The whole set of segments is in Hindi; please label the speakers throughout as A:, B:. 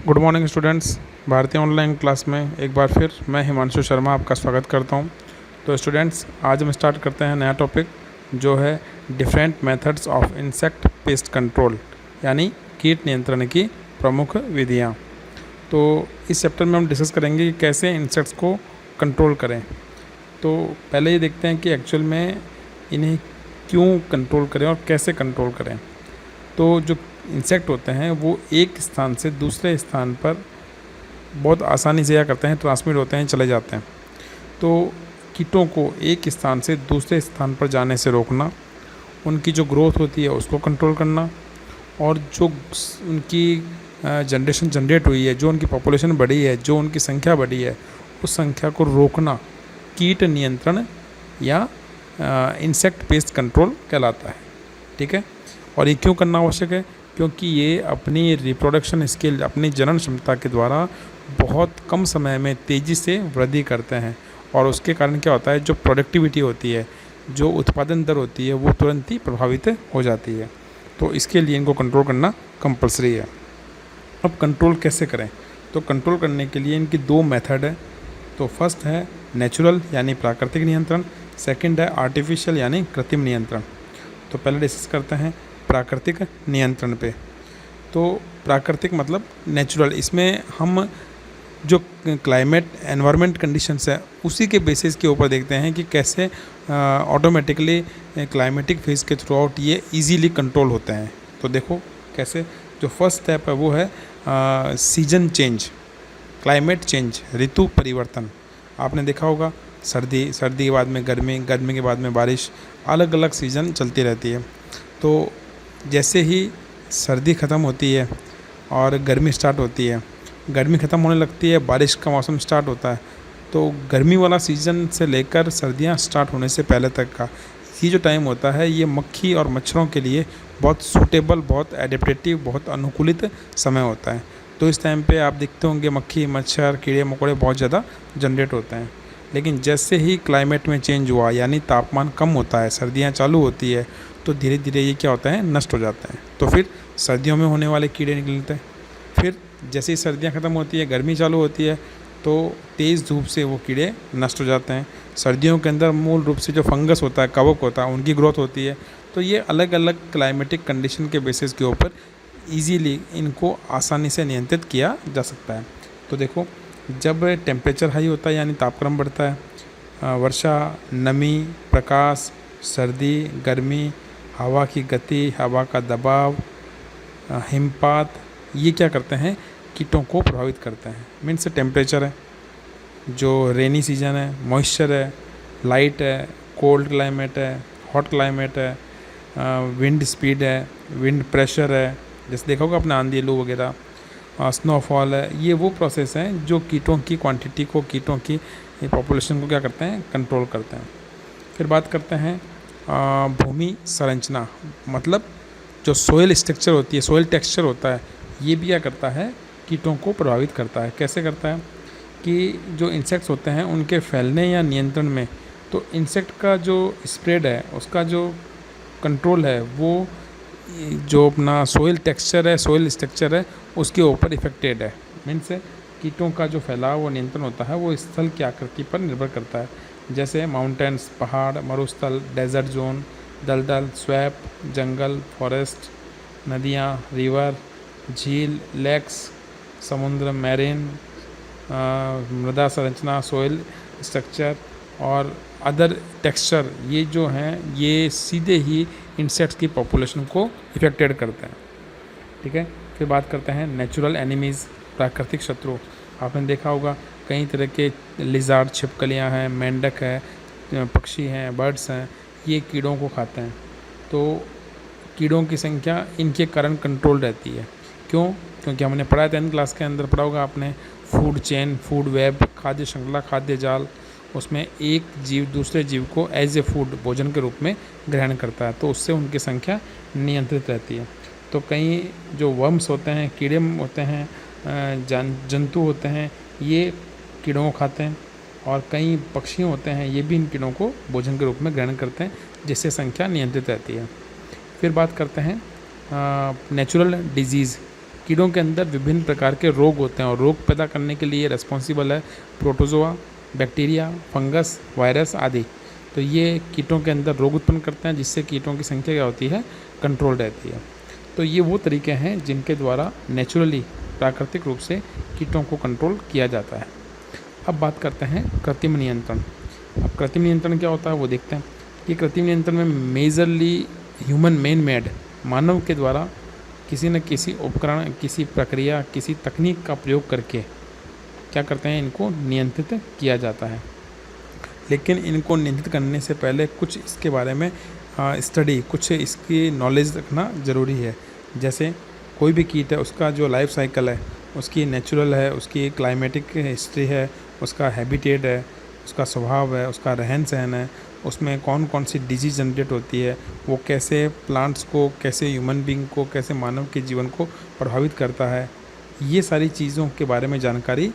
A: Good morning students. भारतीय ऑनलाइन क्लास में एक बार फिर मैं हिमांशु शर्मा आपका स्वागत करता हूं। तो स्टूडेंट्स, आज हम स्टार्ट करते हैं नया टॉपिक जो है different methods of insect pest control, यानी कीट नियंत्रण की प्रमुख विधियां। तो इस चैप्टर में हम डिस्कस करेंगे कि कैसे इंसेक्ट्स को कंट्रोल करें। तो पहले ये देखते हैं कि एक्चुअल में इन्हें क्यों कंट्रोल करें और कैसे कंट्रोल करें। तो जो इंसेक्ट होते हैं वो एक स्थान से दूसरे स्थान पर बहुत आसानी से क्या करते हैं, ट्रांसमिट होते हैं, चले जाते हैं। तो कीटों को एक स्थान से दूसरे स्थान पर जाने से रोकना, उनकी जो ग्रोथ होती है उसको कंट्रोल करना, और जो उनकी जनरेशन जनरेट हुई है, जो उनकी पॉपुलेशन बढ़ी है, जो उनकी संख्या बढ़ी है, उस संख्या को रोकना कीट नियंत्रण या इंसेक्ट पेस्ट कंट्रोल कहलाता है। ठीक है। और ये क्यों करना आवश्यक है? क्योंकि ये अपनी रिप्रोडक्शन स्किल, अपनी जनन क्षमता के द्वारा बहुत कम समय में तेज़ी से वृद्धि करते हैं, और उसके कारण क्या होता है, जो प्रोडक्टिविटी होती है, जो उत्पादन दर होती है, वो तुरंत ही प्रभावित हो जाती है। तो इसके लिए इनको कंट्रोल करना कंपलसरी है। अब कंट्रोल कैसे करें? तो कंट्रोल करने के लिए इनकी दो मेथड है। तो फर्स्ट है नेचुरल यानी प्राकृतिक नियंत्रण, सेकंड है आर्टिफिशियल यानी कृत्रिम नियंत्रण। तो पहले डिस्कस करते हैं प्राकृतिक नियंत्रण पे। तो प्राकृतिक मतलब नेचुरल, इसमें हम जो क्लाइमेट एनवायरनमेंट कंडीशंस है उसी के बेसिस के ऊपर देखते हैं कि कैसे ऑटोमेटिकली क्लाइमेटिक फेज के थ्रू आउट ये इजीली कंट्रोल होते हैं। तो देखो कैसे। जो फर्स्ट स्टेप है वो है सीजन चेंज, क्लाइमेट चेंज, ऋतु परिवर्तन। आपने देखा होगा सर्दी के बाद में गर्मी, गर्मी के बाद में बारिश, अलग अलग सीज़न चलती रहती है। तो जैसे ही सर्दी ख़त्म होती है और गर्मी स्टार्ट होती है, गर्मी ख़त्म होने लगती है, बारिश का मौसम स्टार्ट होता है, तो गर्मी वाला सीज़न से लेकर सर्दियां स्टार्ट होने से पहले तक का ये जो टाइम होता है, ये मक्खी और मच्छरों के लिए बहुत सूटेबल, बहुत एडेप्टेटिव, बहुत अनुकूलित समय होता है। तो इस टाइम पे आप देखते होंगे मक्खी, मच्छर, कीड़े मकोड़े बहुत ज़्यादा जनरेट होते हैं। लेकिन जैसे ही क्लाइमेट में चेंज हुआ, यानी तापमान कम होता है, सर्दियाँ चालू होती है, तो धीरे धीरे ये क्या होता है, नष्ट हो जाते हैं। तो फिर सर्दियों में होने वाले कीड़े निकलते हैं। फिर जैसे ही सर्दियाँ ख़त्म होती है, गर्मी चालू होती है, तो तेज़ धूप से वो कीड़े नष्ट हो जाते हैं। सर्दियों के अंदर मूल रूप से जो फंगस होता है, कवक होता है, उनकी ग्रोथ होती है। तो ये अलग अलग क्लाइमेटिक कंडीशन के बेसिस के ऊपर ईजीली इनको आसानी से नियंत्रित किया जा सकता है। तो देखो, जब टेम्परेचर हाई होता है यानी तापक्रम बढ़ता है, वर्षा, नमी, प्रकाश, सर्दी, गर्मी, हवा की गति, हवा का दबाव, हिमपात, ये क्या करते हैं, कीटों को प्रभावित करते हैं। मीन्स टेम्परेचर है, जो रेनी सीजन है, मॉइस्चर है, लाइट है, कोल्ड क्लाइमेट है, हॉट क्लाइमेट है, विंड स्पीड है, विंड प्रेशर है, जैसे देखा होगा अपने आंधी, लू वगैरह, स्नोफॉल है। ये वो प्रोसेस हैं जो कीटों की क्वांटिटी को, कीटों की पॉपुलेशन को क्या करते हैं, कंट्रोल करते हैं। फिर बात करते हैं भूमि संरचना, मतलब जो सोयल स्ट्रक्चर होती है, सोयल टेक्सचर होता है, ये भी क्या करता है, कीटों को प्रभावित करता है। कैसे करता है कि जो इंसेक्ट्स होते हैं उनके फैलने या नियंत्रण में, तो इंसेक्ट का जो स्प्रेड है, उसका जो कंट्रोल है, वो जो अपना सोयल टेक्सचर है, सोयल स्ट्रक्चर है, उसके ऊपर इफेक्टेड है। मीन्स कीटों का जो फैलाव व नियंत्रण होता है वो स्थल की आकृति पर निर्भर करता है। जैसे माउंटेन्स, पहाड़, मरुस्थल, डेजर्ट जोन, दलदल, स्वैप, जंगल, फॉरेस्ट, नदियाँ, रिवर, झील, लेक्स, समुद्र, मैरीन, मृदा संरचना, सोयल स्ट्रक्चर और अदर टेक्सचर, ये जो हैं ये सीधे ही इंसेक्ट्स की पॉपुलेशन को इफेक्टेड करते हैं। ठीक है। फिर बात करते हैं नेचुरल एनिमीज़, प्राकृतिक शत्रु। आपने देखा होगा कई तरह के लिजार्ड, छिपकलियाँ हैं, मेंढक है, पक्षी हैं, बर्ड्स हैं, ये कीड़ों को खाते हैं। तो कीड़ों की संख्या इनके कारण कंट्रोल रहती है। क्यों? क्योंकि हमने पढ़ा है 10th क्लास के अंदर, पढ़ा होगा आपने, फूड चेन, फूड वेब, खाद्य श्रृंखला, खाद्य जाल। उसमें एक जीव दूसरे जीव को एज ए फूड, भोजन के रूप में ग्रहण करता है, तो उससे उनकी संख्या नियंत्रित रहती है। तो कई जो वर्म्स होते हैं, कीड़े होते हैं, जंतु होते हैं, ये कीड़ों को खाते हैं, और कई पक्षी होते हैं, ये भी इन कीड़ों को भोजन के रूप में ग्रहण करते हैं, जिससे संख्या नियंत्रित रहती है। फिर बात करते हैं नेचुरल डिजीज़, कीड़ों के अंदर विभिन्न प्रकार के रोग होते हैं और रोग पैदा करने के लिए रिस्पॉन्सिबल है प्रोटोजोआ, बैक्टीरिया, फंगस, वायरस आदि। तो ये कीटों के अंदर रोग उत्पन्न करते हैं, जिससे कीटों की संख्या क्या होती है, कंट्रोल रहती है। तो ये वो तरीके हैं जिनके द्वारा नेचुरली, प्राकृतिक रूप से कीटों को कंट्रोल किया जाता है। अब बात करते हैं कृत्रिम नियंत्रण। अब कृत्रिम नियंत्रण क्या होता है वो देखते हैं कि कृत्रिम नियंत्रण में मेजरली ह्यूमन मेड, मानव के द्वारा किसी न किसी उपकरण, किसी प्रक्रिया, किसी तकनीक का प्रयोग करके क्या करते हैं, इनको नियंत्रित किया जाता है। लेकिन इनको नियंत्रित करने से पहले कुछ इसके बारे में स्टडी, कुछ इसकी नॉलेज रखना ज़रूरी है। जैसे कोई भी कीट है, उसका जो लाइफ साइकिल है, उसकी नेचुरल है, उसकी क्लाइमेटिक हिस्ट्री है, उसका हैबिटेट है, उसका स्वभाव है, उसका रहन सहन है, उसमें कौन कौन सी डिजीज़ जनरेट होती है, वो कैसे प्लांट्स को, कैसे ह्यूमन बींग को, कैसे मानव के जीवन को प्रभावित करता है, ये सारी चीज़ों के बारे में जानकारी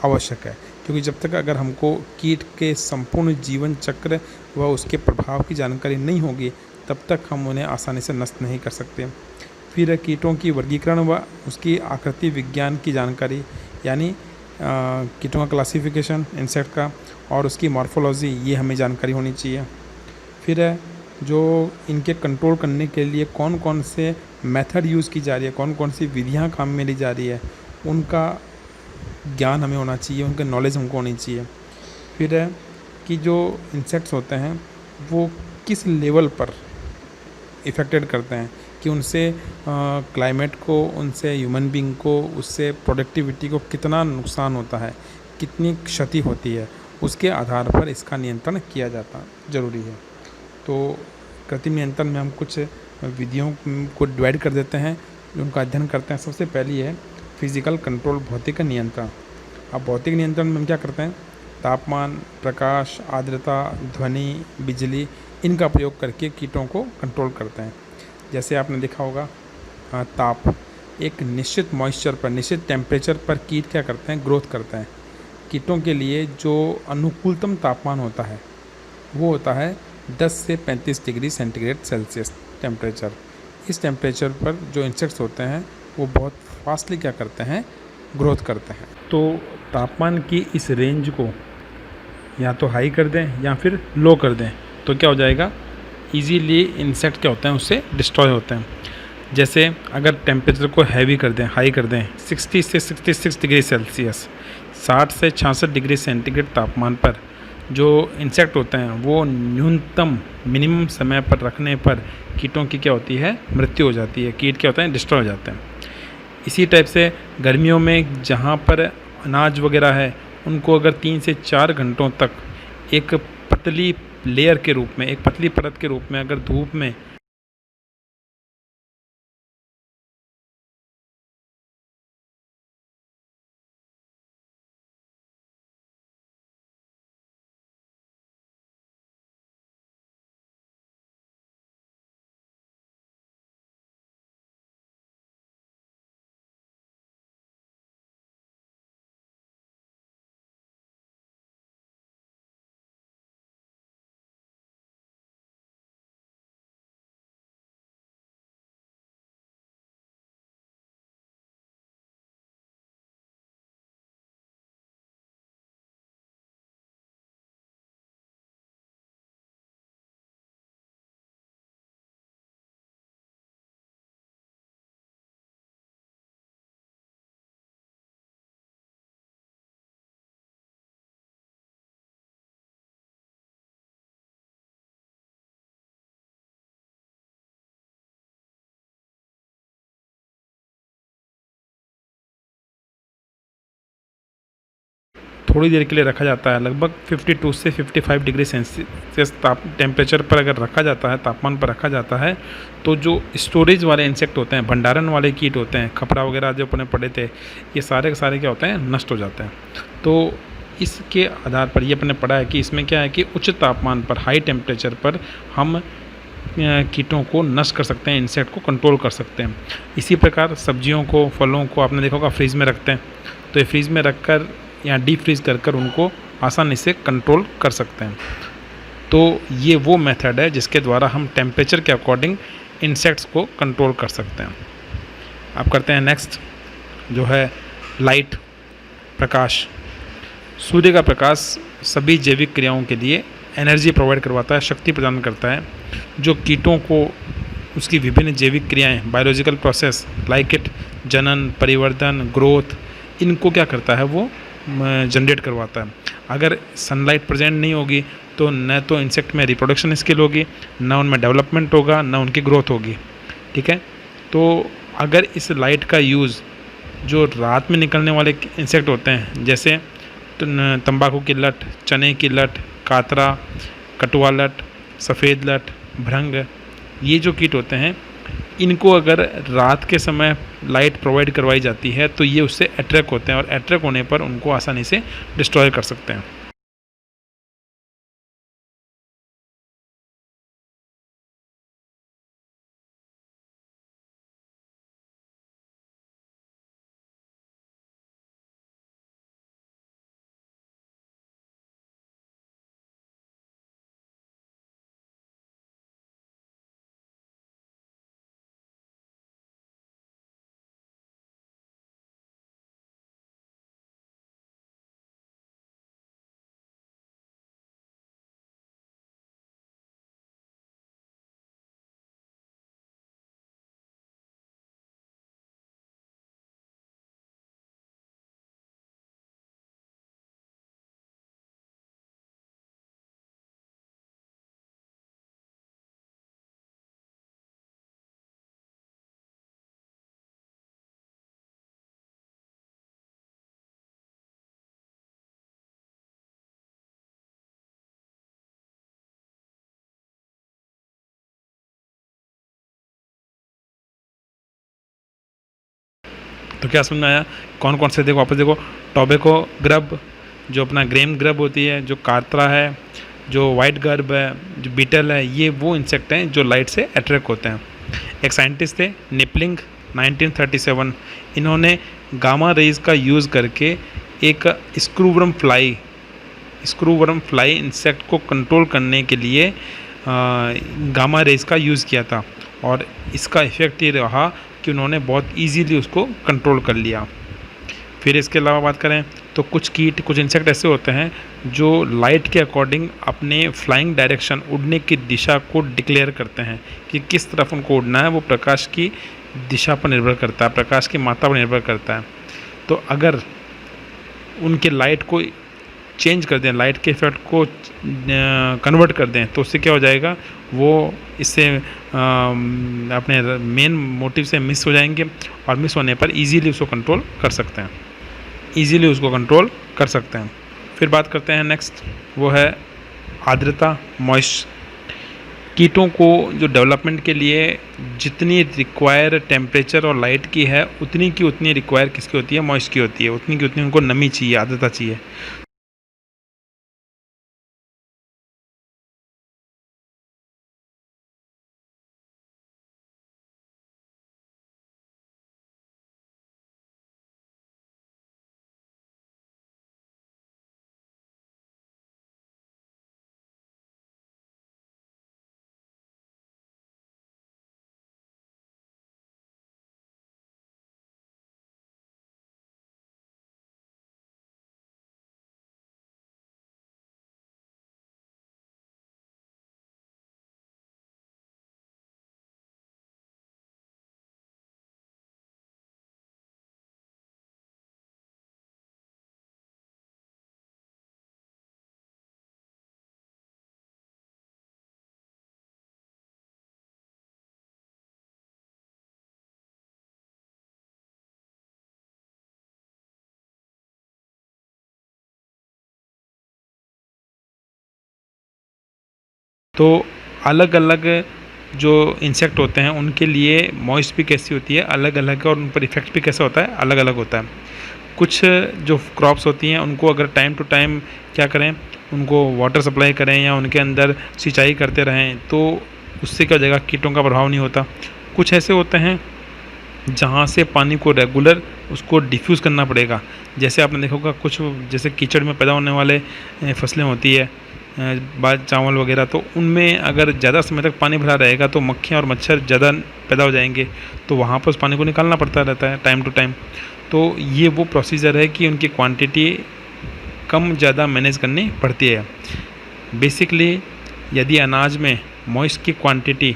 A: आवश्यक है। क्योंकि जब तक अगर हमको कीट के संपूर्ण जीवन चक्र व उसके प्रभाव की जानकारी नहीं होगी, तब तक हम उन्हें आसानी से नष्ट नहीं कर सकते। फिर कीटों की वर्गीकरण व उसकी आकृति विज्ञान की जानकारी, यानी कीटों का क्लासिफिकेशन इंसेक्ट का और उसकी मॉर्फोलॉजी, ये हमें जानकारी होनी चाहिए। फिर है जो इनके कंट्रोल करने के लिए कौन कौन से मेथड यूज़ की जा रही है, कौन कौन सी विधियाँ काम में ली जा रही है, उनका ज्ञान हमें होना चाहिए, उनका नॉलेज हमको होनी चाहिए। फिर है कि जो इंसेक्ट्स होते हैं वो किस लेवल पर इफ़ेक्टेड करते हैं, कि उनसे क्लाइमेट को, उनसे ह्यूमन बींग को, उससे प्रोडक्टिविटी को कितना नुकसान होता है, कितनी क्षति होती है, उसके आधार पर इसका नियंत्रण किया जाता ज़रूरी है। तो कृत्रिम नियंत्रण में हम कुछ विधियों को डिवाइड कर देते हैं, उनका अध्ययन करते हैं। सबसे पहली है फिज़िकल कंट्रोल, भौतिक नियंत्रण। अब भौतिक नियंत्रण में हम क्या करते हैं, तापमान, प्रकाश, आर्द्रता, ध्वनि, बिजली, इनका प्रयोग करके कीटों को कंट्रोल करते हैं। जैसे आपने देखा होगा ताप, एक निश्चित मॉइस्चर पर, निश्चित टेम्परेचर पर कीट क्या करते हैं, ग्रोथ करते हैं। कीटों के लिए जो अनुकूलतम तापमान होता है वो होता है 10 से 35 डिग्री सेंटीग्रेड सेल्सियस टेम्परेचर। इस टेम्परेचर पर जो इंसेक्ट्स होते हैं वो बहुत फास्टली क्या करते हैं, ग्रोथ करते हैं। तो तापमान की इस रेंज को या तो हाई कर दें या फिर लो कर दें, तो क्या हो जाएगा, इजीली इंसेक्ट क्या होते हैं उससे डिस्ट्रॉय होते हैं। जैसे अगर टेम्परेचर को हैवी कर दें, हाई कर दें 60 से 66 डिग्री सेल्सियस, 60 से 66 डिग्री सेंटीग्रेड तापमान पर जो इंसेक्ट होते हैं वो न्यूनतम मिनिमम समय पर रखने पर कीटों की क्या होती है, मृत्यु हो जाती है, कीट क्या होते हैं, डिस्ट्रॉय हो जाते हैं। इसी टाइप से गर्मियों में जहाँ पर अनाज वगैरह है उनको अगर 3 से 4 घंटों तक एक पतली लेयर के रूप में, एक पतली परत के रूप में अगर धूप में थोड़ी देर के लिए रखा जाता है, लगभग 52 से 55 डिग्री सेल्सियस टेम्परेचर पर अगर रखा जाता है, तापमान पर रखा जाता है, तो जो स्टोरेज वाले इंसेक्ट होते हैं, भंडारण वाले कीट होते हैं, खपरा वगैरह जो अपने पड़े थे, ये सारे के सारे क्या होते हैं, नष्ट हो जाते हैं। तो इसके आधार पर ये अपने पढ़ा है कि इसमें क्या है कि उच्च तापमान पर, हाई टेम्परेचर पर हम कीटों को नष्ट कर सकते हैं, इंसेक्ट को कंट्रोल कर सकते हैं। इसी प्रकार सब्जियों को, फलों को आपने देखा होगा फ्रीज में रखते हैं, तो ये फ्रीज में रखकर या डीप फ्रीज कर उनको आसानी से कंट्रोल कर सकते हैं। तो ये वो मेथड है जिसके द्वारा हम टेम्परेचर के अकॉर्डिंग इंसेक्ट्स को कंट्रोल कर सकते हैं। अब करते हैं नेक्स्ट, जो है लाइट, प्रकाश। सूर्य का प्रकाश सभी जैविक क्रियाओं के लिए एनर्जी प्रोवाइड करवाता है, शक्ति प्रदान करता है, जो कीटों को उसकी विभिन्न जैविक क्रियाएं, बायोलॉजिकल प्रोसेस लाइक इट, जनन, परिवर्धन, ग्रोथ, इनको क्या करता है, वो जनरेट करवाता है। अगर सनलाइट प्रेजेंट नहीं होगी तो न तो इंसेक्ट में रिप्रोडक्शन स्किल होगी, न उनमें डेवलपमेंट होगा, न उनकी ग्रोथ होगी। ठीक है, तो अगर इस लाइट का यूज़ जो रात में निकलने वाले इंसेक्ट होते हैं, जैसे तंबाकू की लट, चने की लट, कातरा, कटुआ लट, सफ़ेद लट, भृंग, ये जो कीट होते हैं, इनको अगर रात के समय लाइट प्रोवाइड करवाई जाती है तो ये उससे अट्रैक्ट होते हैं और अट्रैक्ट होने पर उनको आसानी से डिस्ट्रॉय कर सकते हैं। तो क्या समझ में आया? कौन कौन से, देखो वापस देखो, टोबैको ग्रब, जो अपना ग्रेम ग्रब होती है, जो कातरा है, जो वाइट गर्ब है, जो बीटल है, ये वो इंसेक्ट हैं जो लाइट से अट्रैक्ट होते हैं। एक साइंटिस्ट थे निपलिंग, 1937, इन्होंने गामा रेज का यूज़ करके एक स्क्रूवर्म फ्लाई इंसेक्ट को कंट्रोल करने के लिए गामा रेज का यूज़ किया था, और इसका इफ़ेक्ट ये रहा कि उन्होंने बहुत इजीली उसको कंट्रोल कर लिया। फिर इसके अलावा बात करें तो कुछ इंसेक्ट ऐसे होते हैं जो लाइट के अकॉर्डिंग अपने फ्लाइंग डायरेक्शन, उड़ने की दिशा को डिक्लेयर करते हैं कि किस तरफ उनको उड़ना है। वो प्रकाश की दिशा पर निर्भर करता है, प्रकाश की मात्रा पर निर्भर करता है। तो अगर उनके लाइट को चेंज कर दें, लाइट के इफेक्ट को कन्वर्ट कर दें, तो उससे क्या हो जाएगा, वो इससे अपने मेन मोटिव से मिस हो जाएंगे, और मिस होने पर इजीली उसको कंट्रोल कर सकते हैं। फिर बात करते हैं नेक्स्ट, वो है आर्द्रता, मॉइस्ट। कीटों को जो डेवलपमेंट के लिए जितनी रिक्वायर टेम्परेचर और लाइट की है, उतनी की उतनी रिक्वायर किसकी होती है, मॉइस्ट की होती है। उतनी की उतनी उनको नमी चाहिए, आर्द्रता चाहिए। तो अलग अलग जो इंसेक्ट होते हैं उनके लिए मॉइस्ट भी कैसी होती है, अलग अलग है, और उन पर इफेक्ट भी कैसा होता है, अलग अलग होता है। कुछ जो क्रॉप्स होती हैं उनको अगर टाइम टू टाइम क्या करें, उनको वाटर सप्लाई करें या उनके अंदर सिंचाई करते रहें, तो उससे क्या हो जाएगा, कीटों का प्रभाव नहीं होता। कुछ ऐसे होते हैं जहाँ से पानी को रेगुलर उसको डिफ्यूज़ करना पड़ेगा। जैसे आपने देखा होगा, कुछ जैसे कीचड़ में पैदा होने वाले फसलें होती है, बाद चावल वगैरह, तो उनमें अगर ज़्यादा समय तक पानी भरा रहेगा तो मक्खियाँ और मच्छर ज़्यादा पैदा हो जाएंगे, तो वहाँ पर उस पानी को निकालना पड़ता रहता है टाइम टू टाइम। तो ये वो प्रोसीजर है कि उनकी क्वांटिटी कम ज़्यादा मैनेज करनी पड़ती है। बेसिकली यदि अनाज में मॉइस्ट की क्वांटिटी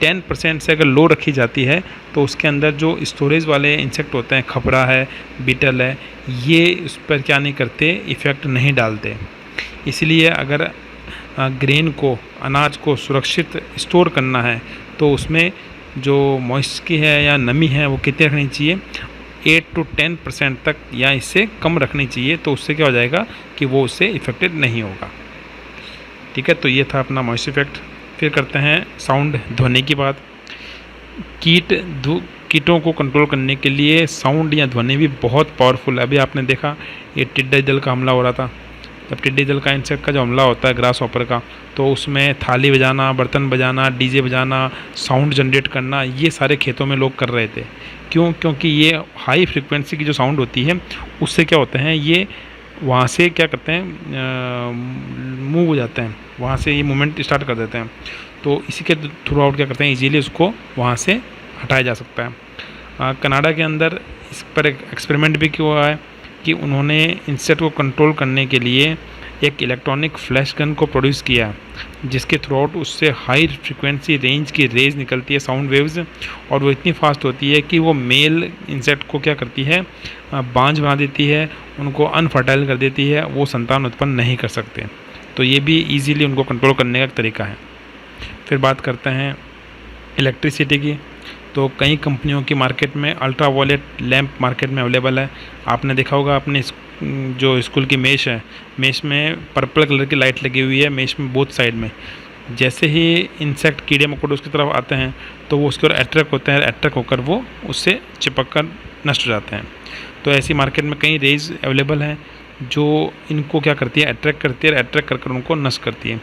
A: 10% से अगर लो रखी जाती है तो उसके अंदर जो स्टोरेज वाले इंसेक्ट होते हैं, खपरा है, बीटल है, ये उस पर क्या नहीं करते, इफ़ेक्ट नहीं डालते। इसलिए अगर ग्रेन को, अनाज को सुरक्षित स्टोर करना है तो उसमें जो मॉइस्ट की है या नमी है वो कितनी रखनी चाहिए, 8 to 10% तक या इससे कम रखनी चाहिए। तो उससे क्या हो जाएगा कि वो उससे इफ़ेक्टेड नहीं होगा। ठीक है, तो ये था अपना मॉइस्ट इफेक्ट। फिर करते हैं साउंड, ध्वनि की बात। कीटों को कंट्रोल करने के लिए साउंड या ध्वनि भी बहुत पावरफुल है। अभी आपने देखा ये टिड्डा दल का हमला हो रहा था। जब टिड्डी दल का, इंसेक्ट का जो हमला होता है ग्रास हॉपर का, तो उसमें थाली बजाना, बर्तन बजाना, डीजे बजाना, साउंड जनरेट करना, ये सारे खेतों में लोग कर रहे थे। क्यों? क्योंकि ये हाई फ्रिक्वेंसी की जो साउंड होती है उससे क्या होते हैं, ये वहाँ से क्या करते हैं, मूव हो जाते हैं, वहाँ से ये मूवमेंट स्टार्ट कर देते हैं। तो इसी के थ्रू आउट क्या करते हैं, इजीली उसको वहाँ से हटाया जा सकता है। कनाडा के अंदर इस पर एक एक्सपेरिमेंट भी किया हुआ है कि उन्होंने इंसेक्ट को कंट्रोल करने के लिए एक इलेक्ट्रॉनिक फ्लैश गन को प्रोड्यूस किया, जिसके थ्रू आउट उससे हाई फ्रिक्वेंसी रेंज की रेज निकलती है, साउंड वेव्स, और वो इतनी फास्ट होती है कि वो मेल इंसेक्ट को क्या करती है, बांझ बना देती है, उनको अनफर्टाइल कर देती है, वो संतान उत्पन्न नहीं कर सकते। तो ये भी इजीली उनको कंट्रोल करने का तरीका है। फिर बात करते हैं इलेक्ट्रिसिटी की। तो कई कंपनियों की मार्केट में अल्ट्रा वायलेट लैंप मार्केट में अवेलेबल है। आपने देखा होगा अपने जो स्कूल की मेश है, मेश में पर्पल कलर की लाइट लगी हुई है, मेश में बोथ साइड में। जैसे ही इंसेक्ट, कीड़े मकोड़े उसकी तरफ आते हैं तो वो उसके ओर अट्रैक्ट होते हैं, अट्रैक्ट होकर वो उससे चिपक कर नष्ट हो जाते हैं। तो ऐसी मार्केट में कई रेज अवेलेबल हैं जो इनको क्या करती है, अट्रैक्ट करती है, अट्रैक्ट कर उनको नष्ट करती है।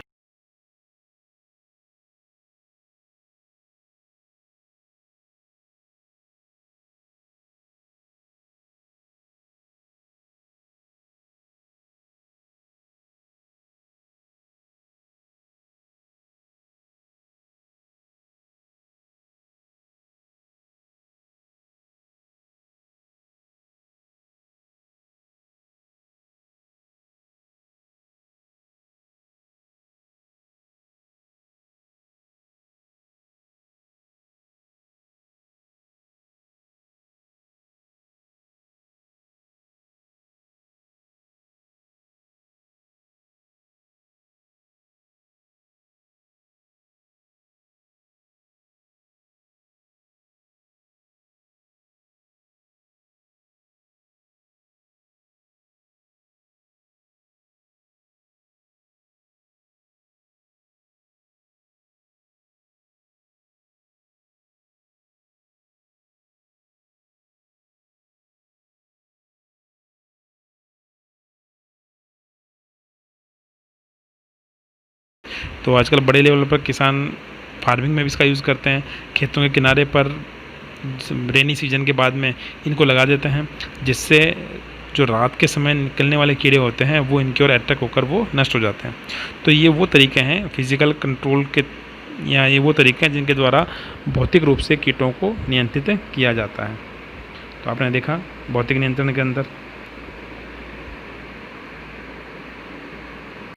A: तो आजकल बड़े लेवल पर किसान फार्मिंग में भी इसका यूज़ करते हैं। खेतों के किनारे पर रेनी सीजन के बाद में इनको लगा देते हैं, जिससे जो रात के समय निकलने वाले कीड़े होते हैं वो इनकी ओर अट्रैक्ट होकर वो नष्ट हो जाते हैं। तो ये वो तरीके हैं फिजिकल कंट्रोल के, या ये वो तरीके हैं जिनके द्वारा भौतिक रूप से कीटों को नियंत्रित किया जाता है। तो आपने देखा भौतिक नियंत्रण के अंदर